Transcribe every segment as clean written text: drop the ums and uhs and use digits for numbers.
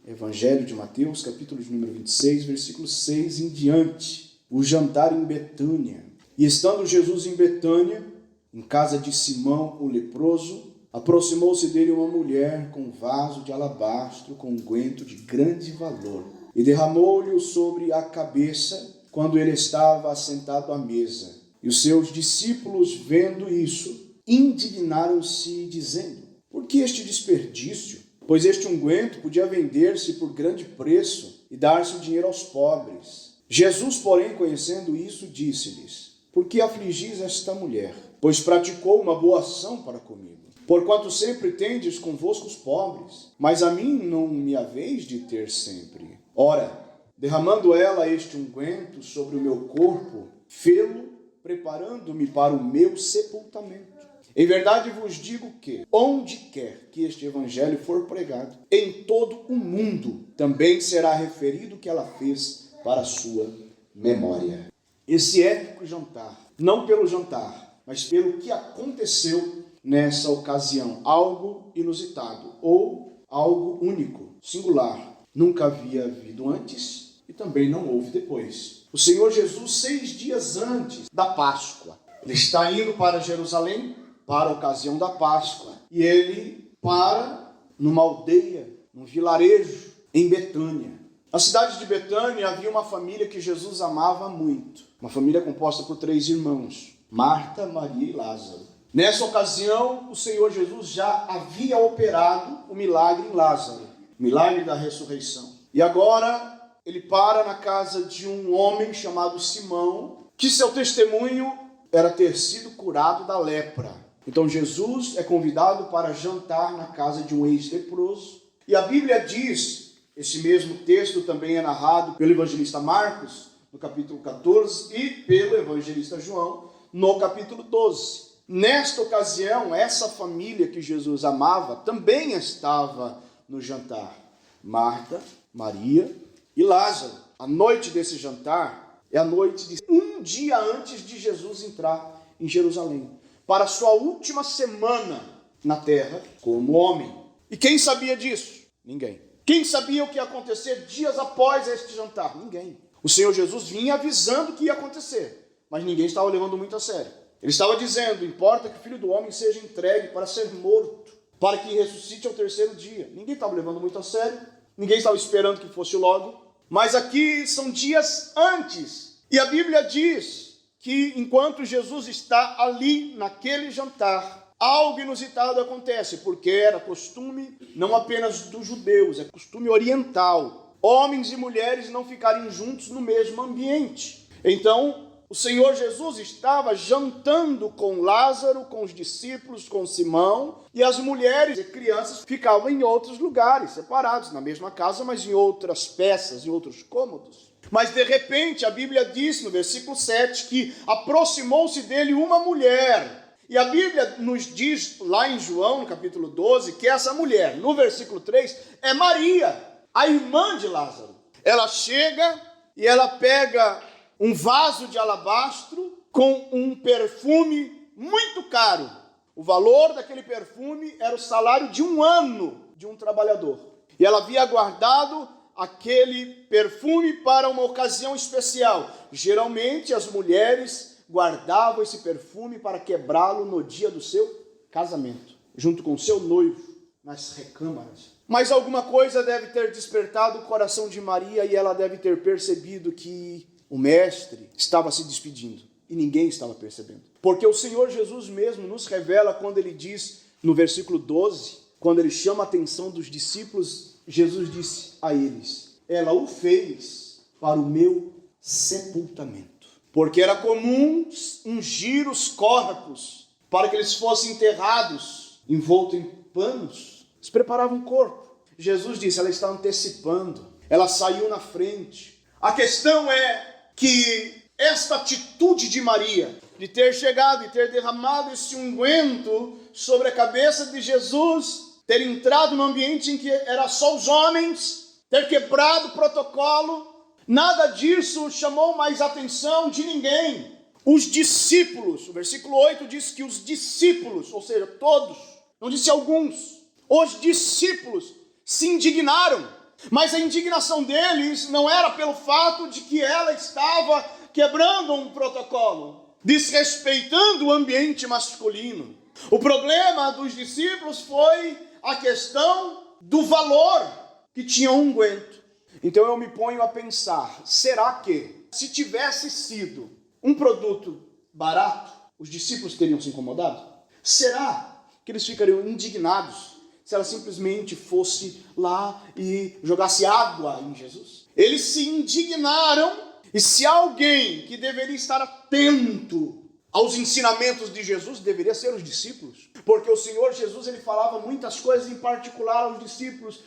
Evangelho de Mateus, capítulo de número 26, versículo 6 em diante. O jantar em Betânia. E estando Jesus em Betânia, em casa de Simão, o leproso, aproximou-se dele uma mulher com um vaso de alabastro com unguento de grande valor, e derramou-lhe sobre a cabeça quando ele estava assentado à mesa. E os seus discípulos, vendo isso, indignaram-se, dizendo: por que este desperdício? Pois este unguento podia vender-se por grande preço e dar-se o dinheiro aos pobres. Jesus, porém, conhecendo isso, disse-lhes: por que afligis esta mulher? Pois praticou uma boa ação para comigo. Porquanto sempre tendes convosco os pobres, mas a mim não me haveis de ter sempre. Ora, derramando ela este unguento sobre o meu corpo, fê-lo, preparando-me para o meu sepultamento. Em verdade vos digo que, onde quer que este evangelho for pregado, em todo o mundo também será referido o que ela fez para a sua memória. Esse épico jantar, não pelo jantar, mas pelo que aconteceu nessa ocasião, algo inusitado ou algo único, singular, nunca havia havido antes e também não houve depois. O Senhor Jesus, 6 dias antes da Páscoa, ele está indo para Jerusalém para a ocasião da Páscoa, e ele para numa aldeia, num vilarejo em Betânia. Na cidade de Betânia havia uma família que Jesus amava muito, uma família composta por 3 irmãos, Marta, Maria e Lázaro. Nessa ocasião, o Senhor Jesus já havia operado o milagre em Lázaro, o milagre da ressurreição. E agora ele para na casa de um homem chamado Simão, que seu testemunho era ter sido curado da lepra. Então Jesus é convidado para jantar na casa de um ex-leproso. E a Bíblia diz, esse mesmo texto também é narrado pelo evangelista Marcos, no capítulo 14, e pelo evangelista João, no capítulo 12. Nesta ocasião, essa família que Jesus amava também estava no jantar. Marta, Maria e Lázaro. A noite desse jantar é a noite de um dia antes de Jesus entrar em Jerusalém, para a sua última semana na terra como homem. E quem sabia disso? Ninguém. Quem sabia o que ia acontecer dias após este jantar? Ninguém. O Senhor Jesus vinha avisando o que ia acontecer, mas ninguém estava levando muito a sério. Ele estava dizendo: importa que o Filho do Homem seja entregue para ser morto, para que ressuscite ao 3º dia. Ninguém estava levando muito a sério, ninguém estava esperando que fosse logo, mas aqui são dias antes. E a Bíblia diz que enquanto Jesus está ali naquele jantar, algo inusitado acontece, porque era costume não apenas dos judeus, é costume oriental, homens e mulheres não ficarem juntos no mesmo ambiente. Então, o Senhor Jesus estava jantando com Lázaro, com os discípulos, com Simão, e as mulheres e crianças ficavam em outros lugares, separados, na mesma casa, mas em outras peças, em outros cômodos. Mas de repente a Bíblia diz no versículo 7 que aproximou-se dele uma mulher. E a Bíblia nos diz lá em João, no capítulo 12, que essa mulher, no versículo 3, é Maria, a irmã de Lázaro. Ela chega e ela pega um vaso de alabastro com um perfume muito caro. O valor daquele perfume era o salário de 1 ano de um trabalhador. E ela havia guardado aquele perfume para uma ocasião especial. Geralmente as mulheres guardavam esse perfume para quebrá-lo no dia do seu casamento, junto com o seu noivo, nas recâmaras. Mas alguma coisa deve ter despertado o coração de Maria e ela deve ter percebido que o mestre estava se despedindo e ninguém estava percebendo. Porque o Senhor Jesus mesmo nos revela quando ele diz no versículo 12, quando ele chama a atenção dos discípulos, Jesus disse a eles: ela o fez para o meu sepultamento. Porque era comum ungir os corpos para que eles fossem enterrados, envolto em panos. Eles preparavam o corpo. Jesus disse: ela está antecipando, ela saiu na frente. A questão é que esta atitude de Maria, de ter chegado e ter derramado esse unguento sobre a cabeça de Jesus, ter entrado no ambiente em que era só os homens, ter quebrado o protocolo, nada disso chamou mais atenção de ninguém. Os discípulos, o versículo 8 diz que os discípulos, ou seja, todos, não disse alguns, os discípulos se indignaram. Mas a indignação deles não era pelo fato de que ela estava quebrando um protocolo, desrespeitando o ambiente masculino. O problema dos discípulos foi a questão do valor que tinha o unguento. Então eu me ponho a pensar, será que se tivesse sido um produto barato, os discípulos teriam se incomodado? Será que eles ficariam indignados se ela simplesmente fosse lá e jogasse água em Jesus? Eles se indignaram, e se alguém que deveria estar atento aos ensinamentos de Jesus deveria ser os discípulos, porque o Senhor Jesus ele falava muitas coisas em particular aos discípulos,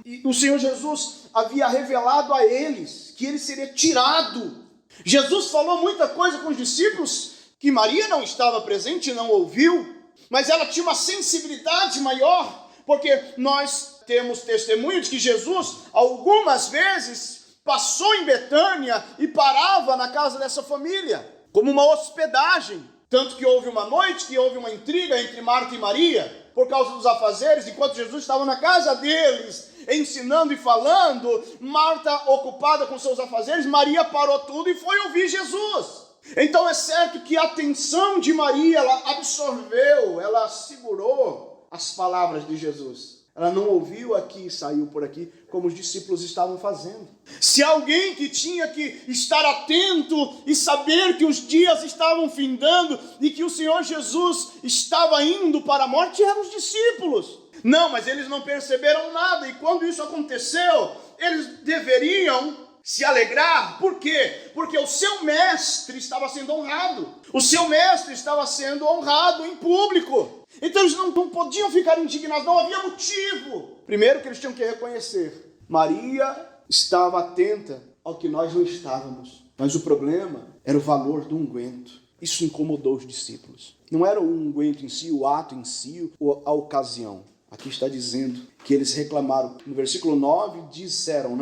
e o Senhor Jesus havia revelado a eles que ele seria tirado. Jesus falou muita coisa com os discípulos que Maria não estava presente e não ouviu, mas ela tinha uma sensibilidade maior, porque nós temos testemunho de que Jesus algumas vezes passou em Betânia e parava na casa dessa família, como uma hospedagem. Tanto que houve uma noite que houve uma intriga entre Marta e Maria, por causa dos afazeres, enquanto Jesus estava na casa deles, ensinando e falando, Marta ocupada com seus afazeres, Maria parou tudo e foi ouvir Jesus. Então é certo que a atenção de Maria, ela absorveu, ela segurou as palavras de Jesus. Ela não ouviu aqui e saiu por aqui, como os discípulos estavam fazendo. Se alguém que tinha que estar atento e saber que os dias estavam findando e que o Senhor Jesus estava indo para a morte, eram os discípulos. Não, mas eles não perceberam nada, e quando isso aconteceu, eles deveriam se alegrar. Por quê? Porque o seu mestre estava sendo honrado. O seu mestre estava sendo honrado em público. Então eles não podiam ficar indignados, não havia motivo. Primeiro que eles tinham que reconhecer, Maria estava atenta ao que nós não estávamos. Mas o problema era o valor do unguento. Isso incomodou os discípulos. Não era o unguento em si, o ato em si, ou a ocasião. Aqui está dizendo que eles reclamaram. No versículo 9 disseram,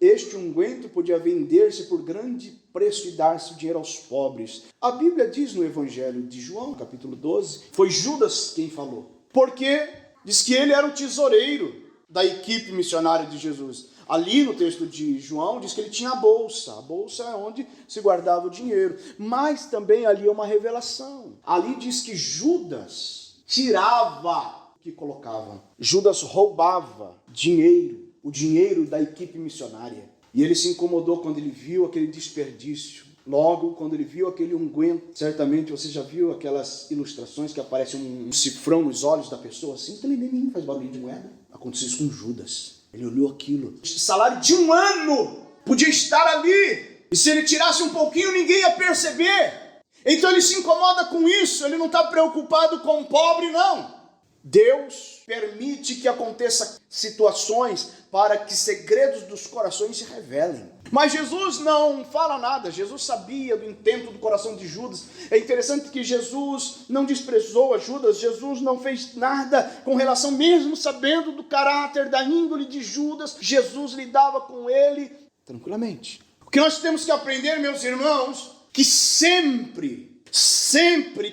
este unguento podia vender-se por grande preço e dar-se o dinheiro aos pobres. A Bíblia diz no Evangelho de João, capítulo 12, foi Judas quem falou. Porque diz que ele era o tesoureiro da equipe missionária de Jesus. Ali no texto de João diz que ele tinha a bolsa. A bolsa é onde se guardava o dinheiro. Mas também ali é uma revelação. Ali diz que Judas tirava o que colocava. Judas roubava dinheiro. O dinheiro da equipe missionária. E ele se incomodou quando ele viu aquele desperdício. Logo, quando ele viu aquele unguento, certamente você já viu aquelas ilustrações que aparece um cifrão nos olhos da pessoa, assim, que nem faz barulho de moeda. Aconteceu isso com Judas. Ele olhou aquilo. O salário de um ano podia estar ali. E se ele tirasse um pouquinho, ninguém ia perceber. Então ele se incomoda com isso. Ele não está preocupado com o pobre, não. Deus permite que aconteçam situações para que segredos dos corações se revelem. Mas Jesus não fala nada. Jesus sabia do intento do coração de Judas. É interessante que Jesus não desprezou a Judas. Jesus não fez nada com relação, mesmo sabendo do caráter, da índole de Judas. Jesus lidava com ele tranquilamente. O que nós temos que aprender, meus irmãos, que sempre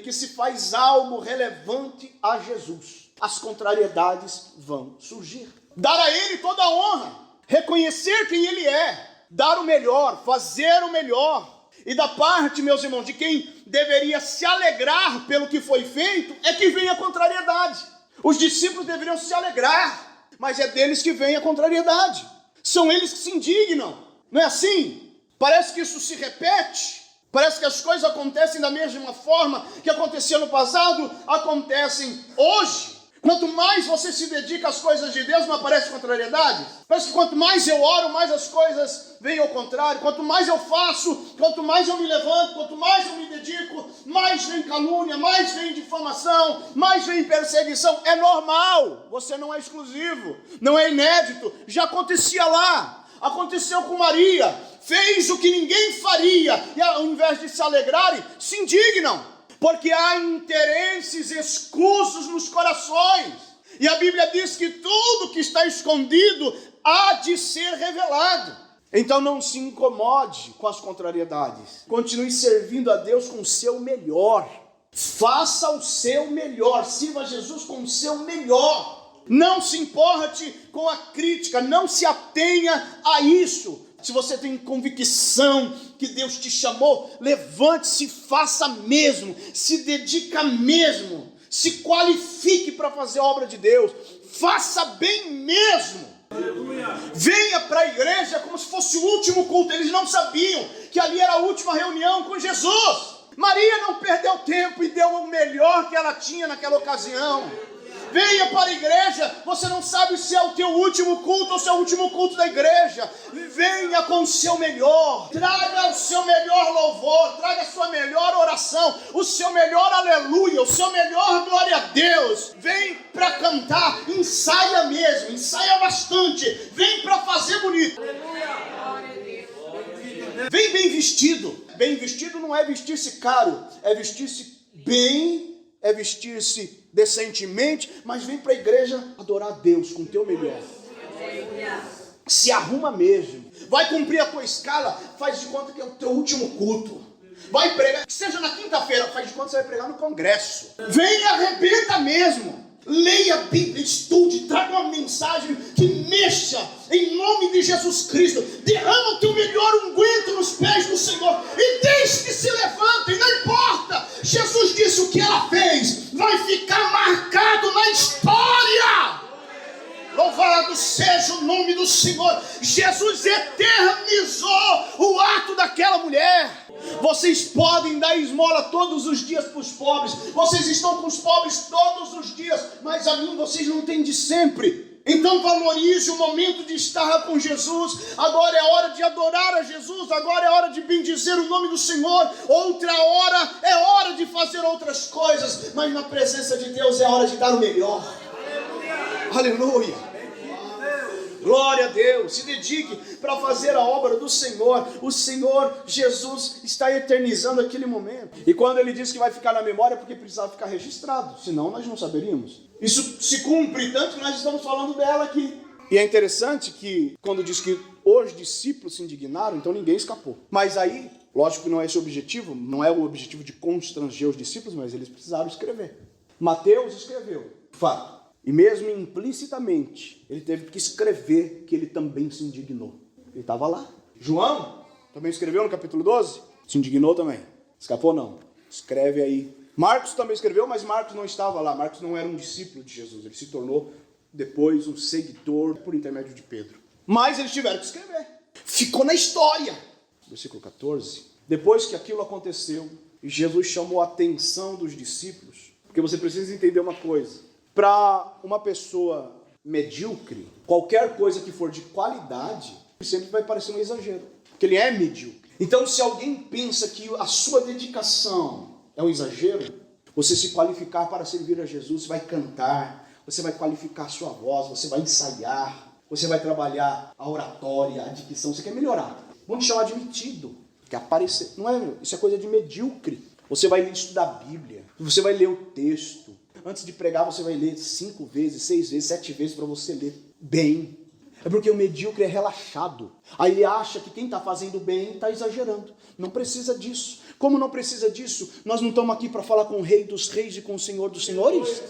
que se faz algo relevante a Jesus, as contrariedades vão surgir. Dar a ele toda a honra, reconhecer quem ele é, dar o melhor, fazer o melhor. E da parte, meus irmãos, de quem deveria se alegrar pelo que foi feito, é que vem a contrariedade. Os discípulos deveriam se alegrar, mas é deles que vem a contrariedade. São eles que se indignam. Não é assim? Parece que isso se repete. Parece que as coisas acontecem da mesma forma que aconteceu no passado, acontecem hoje. Quanto mais você se dedica às coisas de Deus, não aparece contrariedade? Parece que quanto mais eu oro, mais as coisas vêm ao contrário. Quanto mais eu faço, quanto mais eu me levanto, quanto mais eu me dedico, mais vem calúnia, mais vem difamação, mais vem perseguição. É normal, você não é exclusivo, não é inédito, já acontecia lá. Aconteceu com Maria, fez o que ninguém faria, e ao invés de se alegrarem, se indignam. Porque há interesses escusos nos corações. E a Bíblia diz que tudo que está escondido há de ser revelado. Então não se incomode com as contrariedades. Continue servindo a Deus com o seu melhor. Faça o seu melhor. Sirva a Jesus com o seu melhor. Não se importe com a crítica, não se atenha a isso. Se você tem convicção que Deus te chamou, levante-se, faça mesmo, se dedica mesmo, se qualifique para fazer a obra de Deus, faça bem mesmo. Venha para a igreja como se fosse o último culto. Eles não sabiam que ali era a última reunião com Jesus. Maria não perdeu tempo e deu o melhor que ela tinha naquela ocasião. Venha para a igreja, você não sabe se é o teu último culto ou se é o último culto da igreja. Venha com o seu melhor, traga o seu melhor louvor, traga a sua melhor oração, o seu melhor aleluia, o seu melhor glória a Deus. Vem para cantar, ensaia mesmo, ensaia bastante, vem para fazer bonito. Vem bem vestido. Bem vestido não é vestir-se caro, é vestir-se bem, é vestir-se decentemente, mas vem para a igreja adorar a Deus com o teu melhor. Se arruma mesmo. Vai cumprir a tua escala, faz de conta que é o teu último culto. Vai pregar, que seja na quinta-feira, faz de conta que você vai pregar no congresso. Vem e arrebenta mesmo. Leia a Bíblia, estude, traga uma mensagem que mexa em nome de Jesus Cristo. Derrama o teu melhor unguento nos pés do Senhor e deixe que se levantem, não importa. Jesus disse: o que ela fez vai ficar marcado na história. Louvado seja o nome do Senhor. Jesus eternizou o ato daquela mulher. Vocês podem dar esmola todos os dias para os pobres. Vocês estão com os pobres todos os dias, mas a mim vocês não têm de sempre. Então valorize o momento de estar com Jesus. Agora é hora de adorar a Jesus. Agora é hora de bendizer o nome do Senhor. Outra hora é hora de fazer outras coisas, mas na presença de Deus é hora de dar o melhor. Aleluia. Glória a Deus, se dedique para fazer a obra do Senhor. O Senhor Jesus está eternizando aquele momento. E quando Ele diz que vai ficar na memória, é porque precisava ficar registrado, senão nós não saberíamos. Isso se cumpre, tanto que nós estamos falando dela aqui. E é interessante que quando diz que os discípulos se indignaram, então ninguém escapou. Mas aí, lógico que não é esse o objetivo, não é o objetivo de constranger os discípulos, mas eles precisaram escrever. Mateus escreveu, fato. E mesmo implicitamente, ele teve que escrever que ele também se indignou. Ele estava lá. João também escreveu no capítulo 12. Se indignou também. Escapou não. Escreve aí. Marcos também escreveu, mas Marcos não estava lá. Marcos não era um discípulo de Jesus. Ele se tornou depois um seguidor por intermédio de Pedro. Mas eles tiveram que escrever. Ficou na história. Versículo 14. Depois que aquilo aconteceu, Jesus chamou a atenção dos discípulos. Porque você precisa entender uma coisa. Para uma pessoa medíocre, qualquer coisa que for de qualidade sempre vai parecer um exagero, porque ele é medíocre. Então, se alguém pensa que a sua dedicação é um exagero, você se qualificar para servir a Jesus, você vai cantar, você vai qualificar a sua voz, você vai ensaiar, você vai trabalhar a oratória, a dicção, você quer melhorar. Vamos te chamar de metido, que aparecer, não é? Isso é coisa de medíocre. Você vai estudar a Bíblia, você vai ler o texto. Antes de pregar, você vai ler 5 vezes, 6 vezes, 7 vezes para você ler bem. É porque o medíocre é relaxado. Aí ele acha que quem está fazendo bem está exagerando. Não precisa disso. Como não precisa disso? Nós não estamos aqui para falar com o Rei dos Reis e com o Senhor dos Senhores?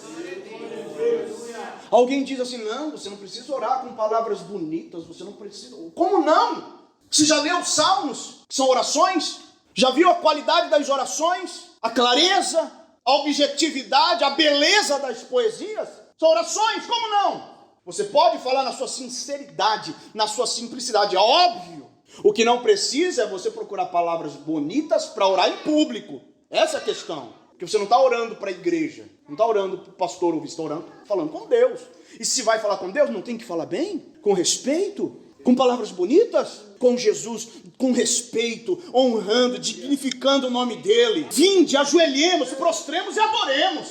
Alguém diz assim, não, você não precisa orar com palavras bonitas, você não precisa... Como não? Você já leu os Salmos, que são orações? Já viu a qualidade das orações? A clareza? A objetividade, a beleza das poesias, são orações, como não? Você pode falar na sua sinceridade, na sua simplicidade, é óbvio. O que não precisa é você procurar palavras bonitas para orar em público. Essa é a questão. Porque você não está orando para a igreja, não está orando para o pastor ouvir, você está orando, falando com Deus. E se vai falar com Deus, não tem que falar bem, com respeito, com palavras bonitas, com Jesus, com respeito, honrando, dignificando o nome dele. Vinde, ajoelhemos, prostremos e adoremos.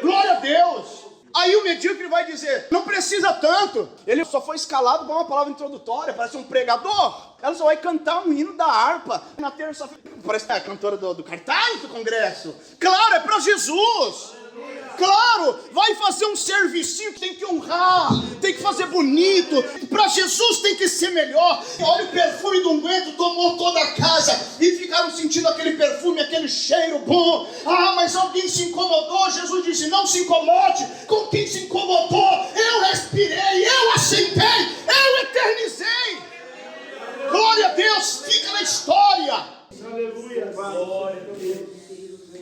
Glória a Deus. Aí o medíocre vai dizer, não precisa tanto. Ele só foi escalado com uma palavra introdutória, parece um pregador. Ela só vai cantar um hino da harpa na terça-feira. Parece a cantora do cartaz do congresso. Claro, é para Jesus. Claro, vai fazer um servicinho que tem que honrar, tem que fazer bonito. Para Jesus tem que ser melhor. Olha o perfume do unguento, tomou toda a casa e ficaram sentindo aquele perfume, aquele cheiro bom. Ah, mas alguém se incomodou. Jesus disse: não se incomode com quem se incomodou. Eu respirei, eu aceitei, eu eternizei. Glória a Deus, fica na história. Aleluia. Glória a Deus.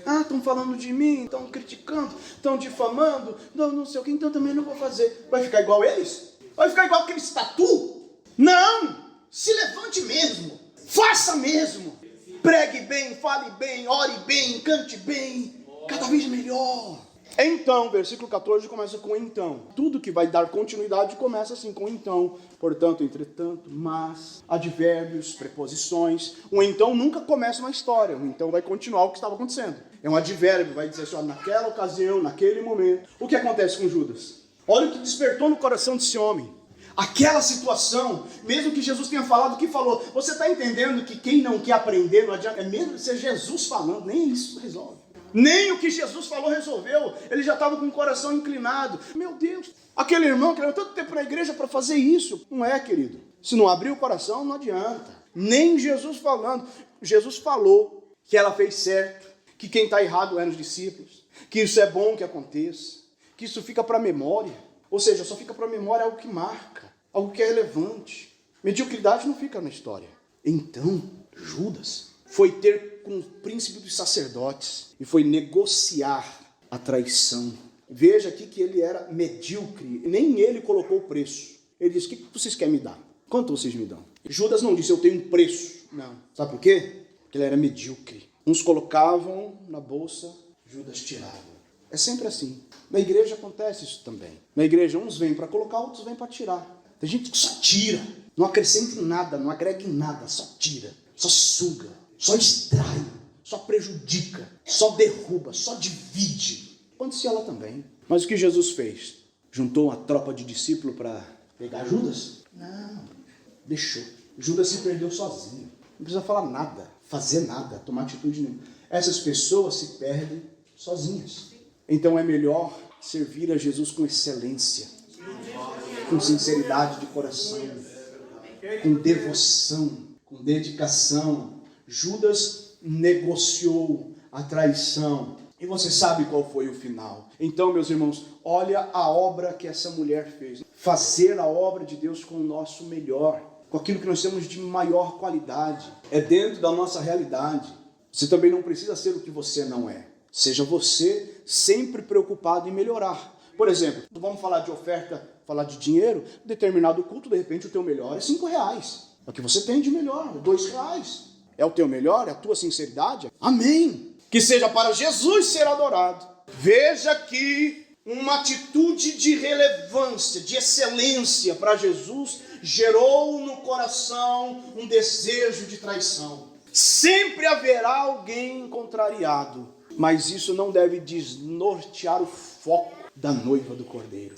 Ah, estão falando de mim, estão criticando, estão difamando, não sei o que, então também não vou fazer. Vai ficar igual eles? Vai ficar igual aquele tatu? Não! Se levante mesmo, faça mesmo. Pregue bem, fale bem, ore bem, cante bem, cada vez melhor. Então, versículo 14 começa com então. Tudo que vai dar continuidade começa assim, com então. Portanto, entretanto, mas, advérbios, preposições. O então nunca começa uma história. O então vai continuar o que estava acontecendo. É um advérbio, vai dizer assim, ó, naquela ocasião, naquele momento. O que acontece com Judas? Olha o que despertou no coração desse homem. Aquela situação, mesmo que Jesus tenha falado o que falou. Você está entendendo que quem não quer aprender, não adianta, é mesmo ser Jesus falando, nem isso resolve. Nem o que Jesus falou resolveu. Ele já estava com o coração inclinado. Meu Deus, aquele irmão que levou tanto tempo na igreja para fazer isso. Não é, querido. Se não abrir o coração, não adianta. Nem Jesus falando. Jesus falou que ela fez certo, que quem está errado eram os discípulos, que isso é bom que aconteça, que isso fica para a memória. Ou seja, só fica para a memória algo que marca, algo que é relevante. Mediocridade não fica na história. Então, Judas foi ter com o príncipe dos sacerdotes e foi negociar a traição. Veja aqui que ele era medíocre, nem ele colocou o preço. Ele disse: o que vocês querem me dar? Quanto vocês me dão? Judas não disse: eu tenho um preço. Não. Sabe por quê? Porque ele era medíocre. Uns colocavam na bolsa, Judas tirava. É sempre assim. Na igreja acontece isso também. Na igreja uns vêm para colocar, outros vêm para tirar. Tem gente que só tira, não acrescenta em nada, não agrega em nada, só tira, só suga, só extrai, só prejudica, só derruba, só divide. Acontecia lá também. Mas o que Jesus fez? Juntou uma tropa de discípulos para pegar Judas? Não, deixou. Judas se perdeu sozinho. Não precisa falar nada, fazer nada, tomar atitude nenhuma. Essas pessoas se perdem sozinhas. Então é melhor servir a Jesus com excelência, com sinceridade de coração, com devoção, com dedicação. Judas negociou a traição. E você sabe qual foi o final. Então, meus irmãos, olha a obra que essa mulher fez. Fazer a obra de Deus com o nosso melhor, com aquilo que nós temos de maior qualidade. É dentro da nossa realidade. Você também não precisa ser o que você não é. Seja você sempre preocupado em melhorar. Por exemplo, vamos falar de oferta, falar de dinheiro. Determinado culto, de repente, o teu melhor é R$5. É o que você tem de melhor, é R$2. É o teu melhor, é a tua sinceridade. Amém. Que seja para Jesus ser adorado. Veja aqui uma atitude de relevância, de excelência para Jesus, gerou no coração um desejo de traição. Sempre haverá alguém contrariado, mas isso não deve desnortear o foco da noiva do Cordeiro.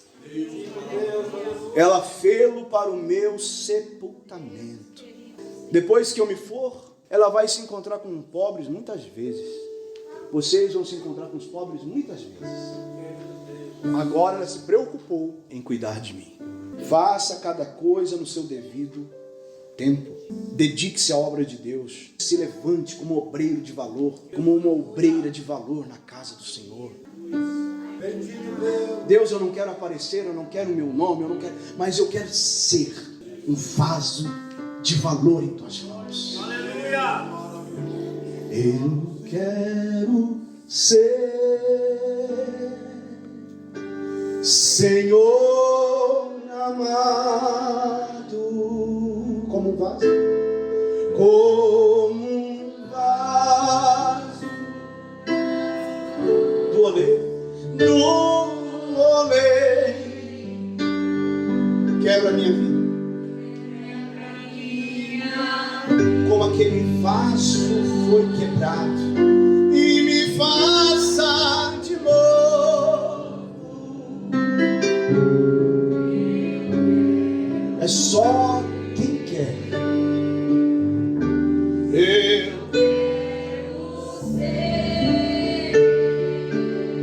Ela fê-lo para o meu sepultamento. Depois que eu me for, ela vai se encontrar com pobres muitas vezes. Vocês vão se encontrar com os pobres muitas vezes. Agora ela se preocupou em cuidar de mim. Faça cada coisa no seu devido tempo. Dedique-se à obra de Deus. Se levante como obreiro de valor, como uma obreira de valor na casa do Senhor. Deus, eu não quero aparecer, eu não quero o meu nome, eu não quero, mas eu quero ser um vaso de valor em tuas mãos. Aleluia! Eu quero ser, Senhor amado, como um vaso, do oleiro, quebra a minha vida, como aquele vaso foi quebrado, e me faça de novo. É só quem quer. Eu quero ser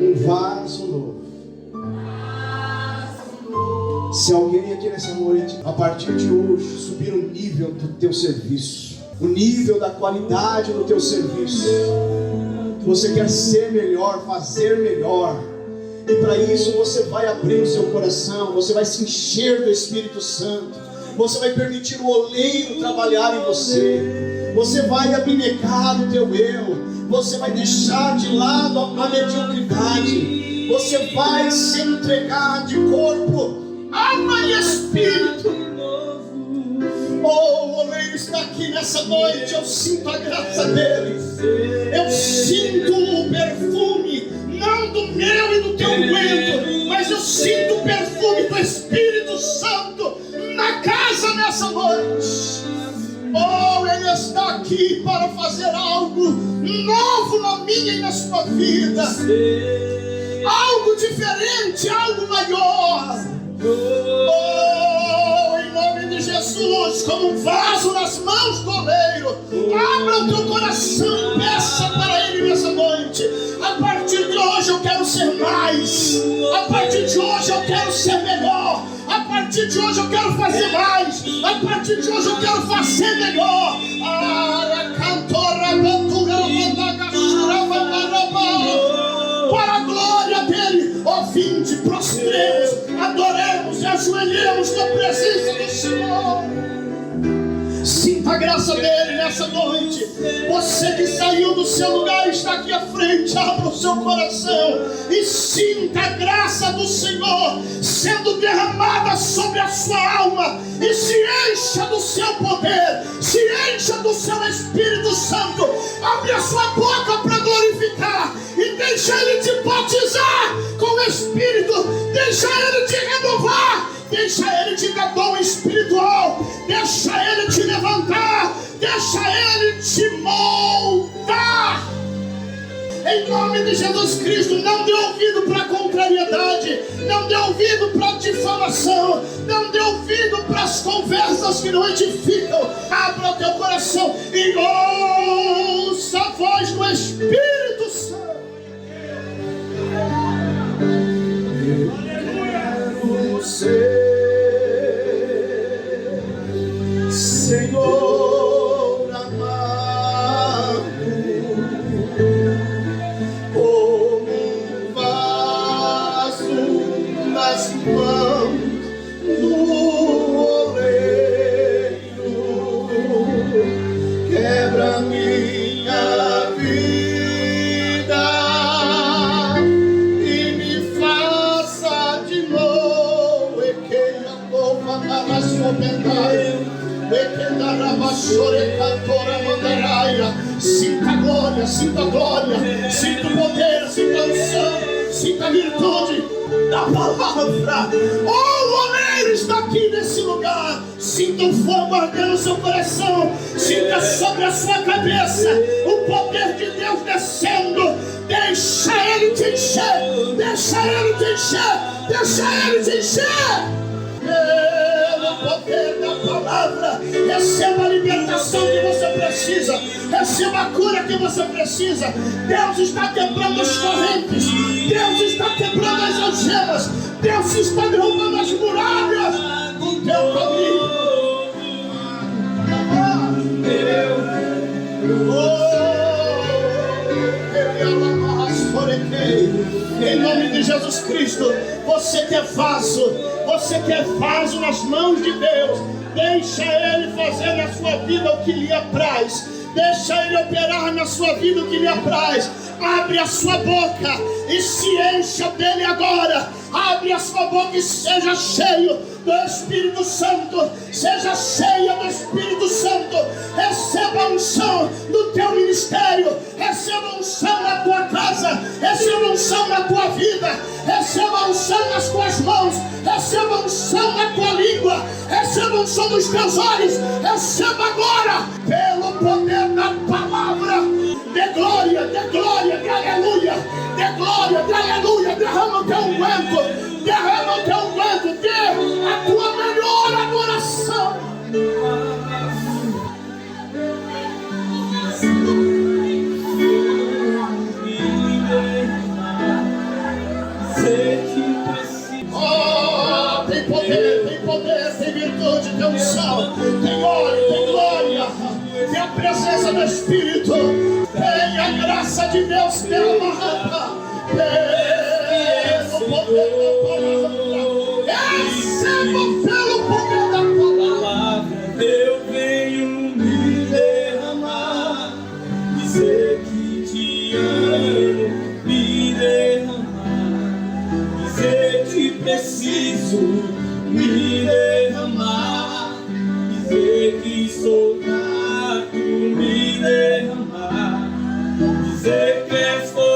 um vaso novo. partir de hoje, subir o nível do teu serviço, o nível da qualidade do teu serviço. Você quer ser melhor, fazer melhor, e para isso você vai abrir o seu coração, você vai se encher do Espírito Santo, você vai permitir o oleiro trabalhar em você, você vai abnegar do teu eu, você vai deixar de lado a mediocridade, você vai se entregar de corpo, alma e espírito. Oh, o oleiro está aqui nessa noite, eu sinto a graça dele, eu sinto o perfume, não do meu e do teu unguento, mas eu sinto o perfume do Espírito Santo na casa nessa noite. Oh, ele está aqui para fazer algo novo na minha e na sua vida, algo diferente, algo maior. Oh, em nome de Jesus, como um vaso nas mãos do oleiro, abra o teu coração e peça para ele nessa noite. A partir de hoje eu quero ser mais, a partir de hoje eu quero ser melhor, a partir de hoje eu quero fazer mais, a partir de hoje eu quero fazer melhor. Para a glória dele, ó, vinde, prostremos, adoremos e ajoelhemos na presença do Senhor. Sinta a graça dele nessa noite. Você que saiu do seu lugar está aqui à frente, abra o seu coração e sinta a graça do Senhor sendo derramada sobre a sua alma, e se encha do seu poder, se encha do seu Espírito Santo. Abre a sua boca para glorificar e deixa ele te batizar com o Espírito, deixa ele te renovar, deixa ele te dar dom espiritual, deixa ele te levantar, deixa ele te moldar. Em nome de Jesus Cristo, não dê ouvido para contrariedade, não dê ouvido para difamação, não dê ouvido para as conversas que não edificam. Abra o teu coração e ouça a voz do Espírito Santo. Senhor amado, como um vaso nas mãos do oleiro, quebra minha vida e me faça de novo, e que a boca para sua sinta a glória, sinta a glória, sinta o poder, sinta a unção, sinta a virtude da palavra. Oh, o oleiro está aqui nesse lugar. Sinta o fogo ardendo no seu coração, sinta sobre a sua cabeça o poder de Deus descendo. Deixa ele te encher, deixa ele te encher, deixa ele te encher. Pelo poder da palavra, receba a libertação que você precisa, receba a cura que você precisa. Deus está quebrando as correntes, Deus está quebrando as algemas, Deus está derrubando as muralhas do teu caminho. Em nome de Jesus Cristo, você que é vaso nas mãos de Deus, deixa ele fazer na sua vida o que lhe apraz, deixa ele operar na sua vida o que lhe apraz. Abre a sua boca e se encha dele agora. Abre a sua boca e seja cheio do Espírito Santo, seja cheia do Espírito Santo. Receba a unção no teu ministério, receba a unção na tua casa, receba a unção na tua vida, receba a unção nas tuas mãos, receba a unção na tua língua, receba a unção nos teus olhos. Receba agora, pelo poder da palavra. Dê glória, de aleluia, dê glória, de aleluia. Derrama o teu unguento, derrama o teu unguento, dê a tua melhor adoração. Oh, tem poder, tem virtude, presença do Espírito, vem a graça de Deus derramada, pelo poder da palavra, receba pelo poder da palavra. Eu venho me derramar, dizer que te amo, me derramar, dizer que preciso me derramar, dizer que sou grato, me derramar, dizer que és famoso.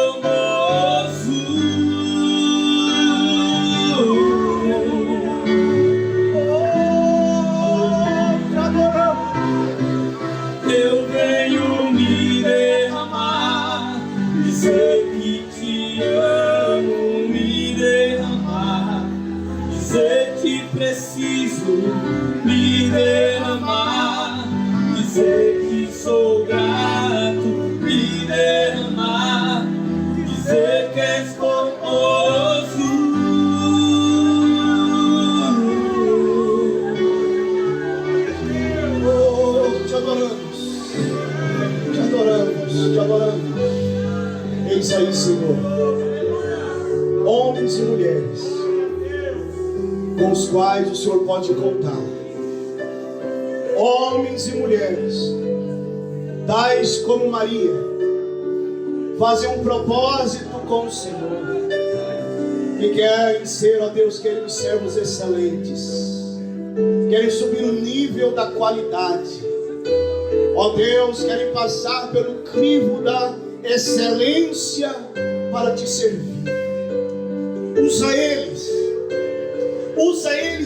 Eu venho me derramar, dizer que te amo, me derramar, dizer que preciso me derramar, dizer que sou grato, me derramar, dizer que és famoso. Oh, te adoramos, te adoramos, te adoramos. Eis aí, Senhor, homens e mulheres com os quais o Senhor pode contar, homens e mulheres tais como Maria, fazem um propósito com o Senhor e querem ser, ó Deus, queridos servos excelentes, querem subir o nível da qualidade, ó Deus, querem passar pelo crivo da excelência para te servir. Usa eles,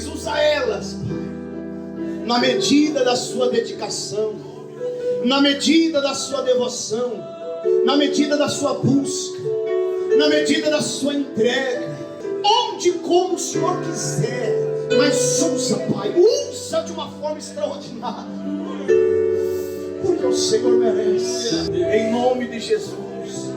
usa elas, Pai, na medida da sua dedicação, na medida da sua devoção, na medida da sua busca, na medida da sua entrega, onde e como o Senhor quiser, mas usa, Pai, usa de uma forma extraordinária, porque o Senhor merece, em nome de Jesus.